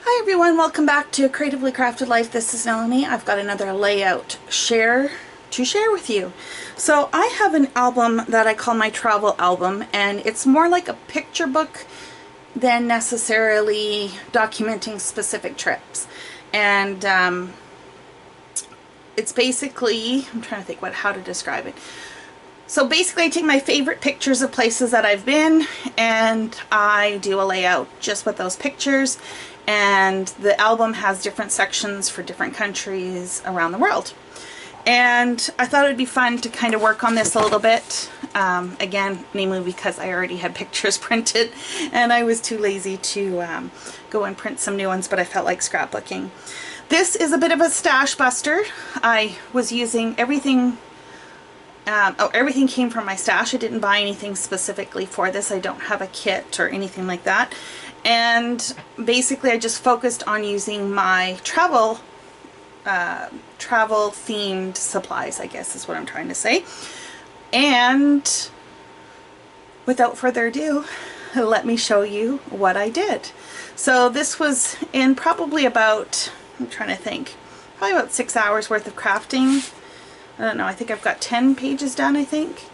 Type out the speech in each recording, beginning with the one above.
Hi everyone, welcome back to Creatively Crafted Life. This is Melanie. I've got another layout to share with you. So I have an album that I call my travel album, and it's more like a picture book than necessarily documenting specific trips. And it's basically, I'm trying to think how to describe it. So basically I take my favorite pictures of places that I've been and I do a layout just with those pictures, and the album has different sections for different countries around the world. And I thought it would be fun to kind of work on this a little bit, again, namely because I already had pictures printed and I was too lazy to go and print some new ones, but I felt like scrapbooking. This is a bit of a stash buster. I was using everything. Everything came from my stash. I didn't buy anything specifically for this. I don't have a kit or anything like that. And basically I just focused on using my travel themed supplies, I guess is what I'm trying to say. And without further ado, let me show you what I did. So this was in probably about, I'm trying to think, probably about 6 hours worth of crafting. I don't know, I think I've got 10 pages done, I think.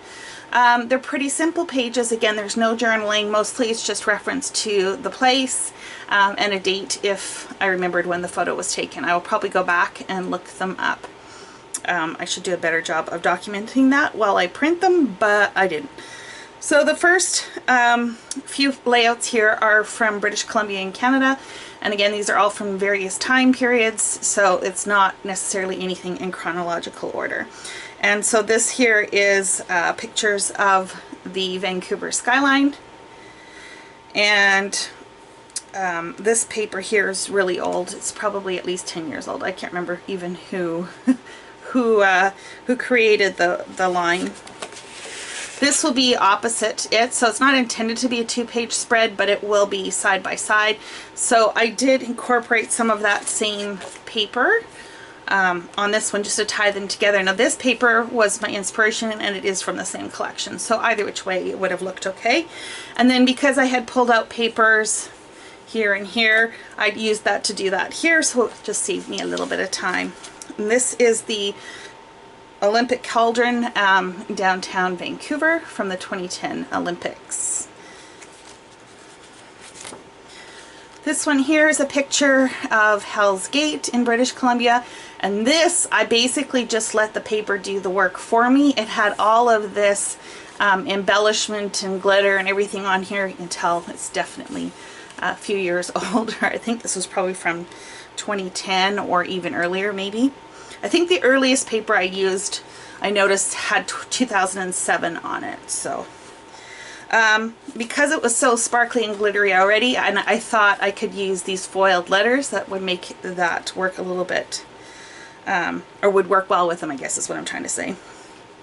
They're pretty simple pages. Again, there's no journaling. Mostly it's just reference to the place and a date if I remembered when the photo was taken. I will probably go back and look them up. I should do a better job of documenting that while I print them, but I didn't. So the first few layouts here are from British Columbia in Canada. And again, these are all from various time periods, so it's not necessarily anything in chronological order. And so this here is pictures of the Vancouver skyline. And this paper here is really old. It's probably at least 10 years old. I can't remember even who created the line. This will be opposite it, so it's not intended to be a two-page spread, but it will be side by side. So I did incorporate some of that same paper on this one just to tie them together. Now this paper was my inspiration and it is from the same collection, so either which way it would have looked okay. And then because I had pulled out papers here and here, I'd used that to do that here, so it just saved me a little bit of time. And this is the Olympic Cauldron downtown Vancouver from the 2010 Olympics. This one here is a picture of Hell's Gate in British Columbia, and this I basically just let the paper do the work for me. It had all of this embellishment and glitter and everything on here. You can tell it's definitely a few years older. I think this was probably from 2010 or even earlier maybe. I think the earliest paper I used, I noticed, had 2007 on it. So because it was so sparkly and glittery already, and I thought I could use these foiled letters that would make that work a little bit, or would work well with them, I guess is what I'm trying to say.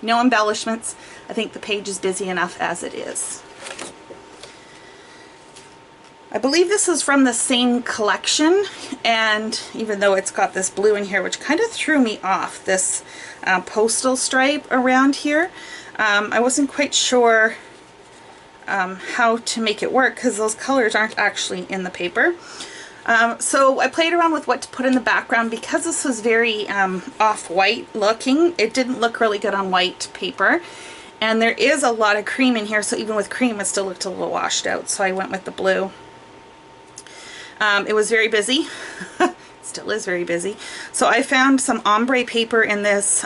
No embellishments. I think the page is busy enough as it is. I believe this is from the same collection, and even though it's got this blue in here, which kind of threw me off, this postal stripe around here, I wasn't quite sure how to make it work because those colors aren't actually in the paper. So I played around with what to put in the background. Because this was very off-white looking, it didn't look really good on white paper. And there is a lot of cream in here, so even with cream it still looked a little washed out, so I went with the blue. It was very busy. Still is very busy. So I found some ombre paper in this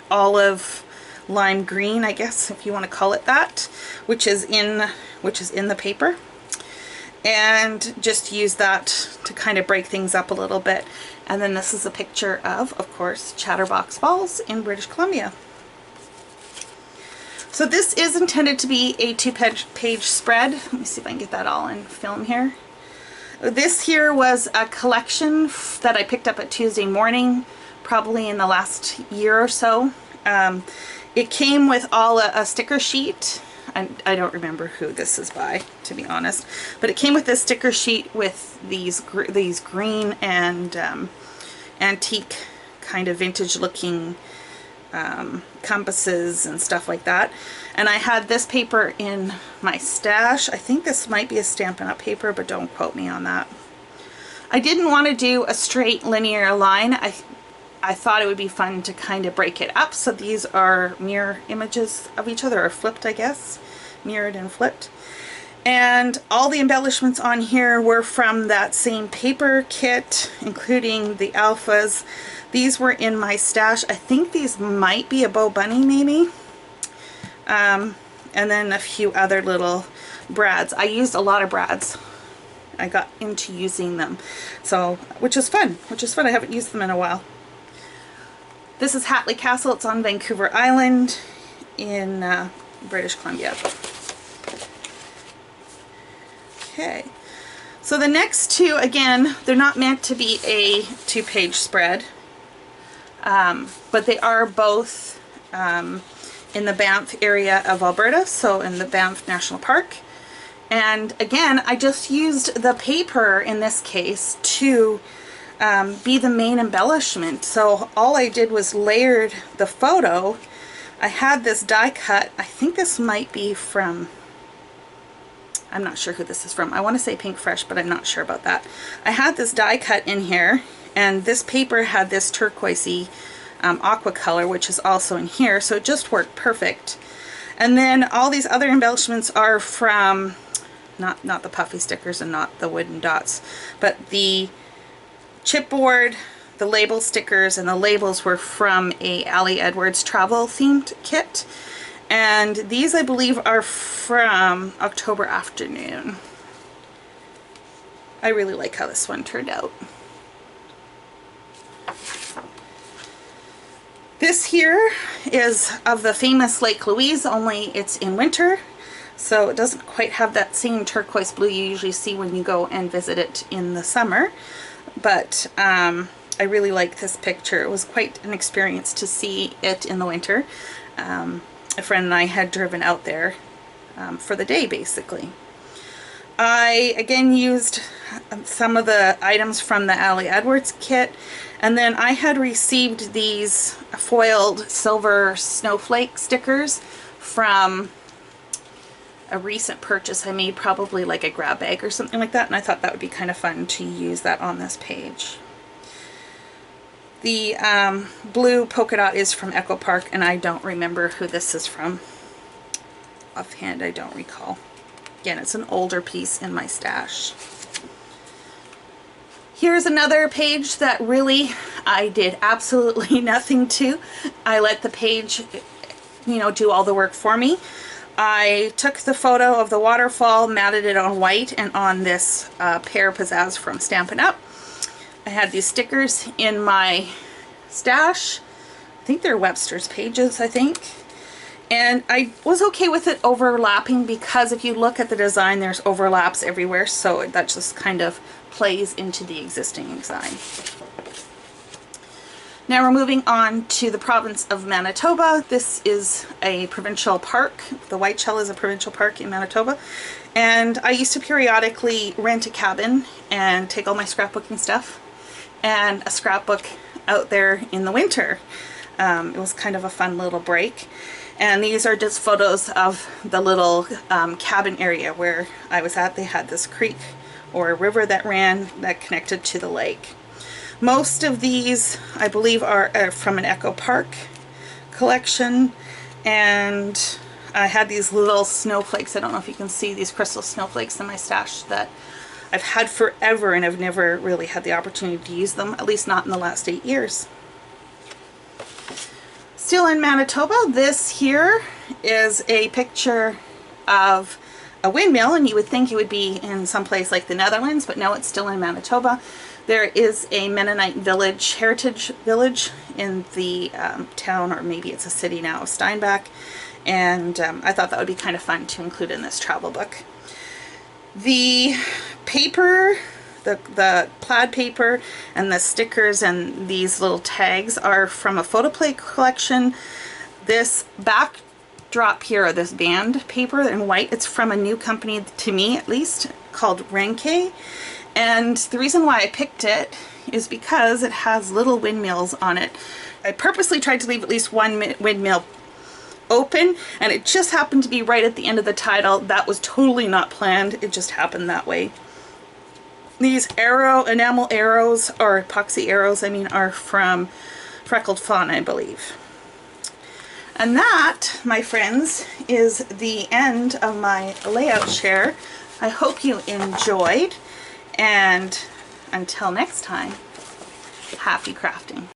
olive lime green, I guess if you want to call it that, which is in the paper, and just use that to kind of break things up a little bit. And then this is a picture of course, Chatterbox Falls in British Columbia. So this is intended to be a two-page spread. Let me see if I can get that all in film here. This here was a collection that I picked up at Tuesday Morning, probably in the last year or so. It came with all a sticker sheet. I don't remember who this is by, to be honest, but it came with this sticker sheet with these green and antique kind of vintage looking compasses and stuff like that. And I had this paper in my stash. I think this might be a Stampin' Up! Paper, but don't quote me on that. I didn't want to do a straight linear line. I thought it would be fun to kind of break it up. So these are mirror images of each other, or flipped, I guess. Mirrored and flipped. And all the embellishments on here were from that same paper kit, including the alphas. These were in my stash. I think these might be a Bo Bunny, maybe. And then a few other little brads. I used a lot of brads. I got into using them. So, which is fun. I haven't used them in a while. This is Hatley Castle. It's on Vancouver Island in British Columbia. Okay, so the next two, again, they're not meant to be a 2-page spread, but they are both in the Banff area of Alberta, so in the Banff National Park. And again, I just used the paper in this case to be the main embellishment. So all I did was layered the photo. I had this die cut. I think this might be from, I'm not sure who this is from. I want to say Pink Fresh, but I'm not sure about that. I had this die cut in here, and this paper had this turquoisey aqua color, which is also in here, so it just worked perfect. And then all these other embellishments are from, not the puffy stickers and not the wooden dots, but the chipboard, the label stickers, and the labels were from a Ali Edwards travel themed kit. And these, I believe, are from October Afternoon. I really like how this one turned out. This here is of the famous Lake Louise, only it's in winter. So it doesn't quite have that same turquoise blue you usually see when you go and visit it in the summer. But I really like this picture. It was quite an experience to see it in the winter. A friend and I had driven out there for the day, basically. I again used some of the items from the Ali Edwards kit, and then I had received these foiled silver snowflake stickers from a recent purchase I made, probably like a grab bag or something like that, and I thought that would be kind of fun to use that on this page. The blue polka dot is from Echo Park, and I don't remember who this is from. Offhand, I don't recall. Again, it's an older piece in my stash. Here's another page that really I did absolutely nothing to. I let the page, you know, do all the work for me. I took the photo of the waterfall, matted it on white and on this Pear Pizzazz from Stampin' Up. I had these stickers in my stash. I think they're Webster's pages, I think. And I was okay with it overlapping because if you look at the design, there's overlaps everywhere, so that just kind of plays into the existing design. Now we're moving on to the province of Manitoba. This is a provincial park. The Whiteshell is a provincial park in Manitoba. And I used to periodically rent a cabin and take all my scrapbooking stuff and a scrapbook out there in the winter. It was kind of a fun little break. And these are just photos of the little cabin area where I was at. They had this creek or a river that ran that connected to the lake. Most of these, I believe, are from an Echo Park collection. And I had these little snowflakes. I don't know if you can see these crystal snowflakes in my stash that I've had forever, and I've never really had the opportunity to use them, at least not in the last 8 years. Still in Manitoba, this here is a picture of a windmill, and you would think it would be in some place like the Netherlands, but no, it's still in Manitoba. There is a Mennonite village, heritage village, in the town, or maybe it's a city now, of Steinbach, and I thought that would be kind of fun to include in this travel book. The paper, the plaid paper and the stickers and these little tags are from a photoplay collection. This backdrop here, or this band paper in white, it's from a new company, to me at least, called Renke. And the reason why I picked it is because it has little windmills on it. I purposely tried to leave at least one windmill open, and it just happened to be right at the end of the title. That was totally not planned. It just happened that way. These enamel arrows, or epoxy arrows, I mean, are from Freckled Fawn, I believe. And that, my friends, is the end of my layout share. I hope you enjoyed, and until next time, happy crafting.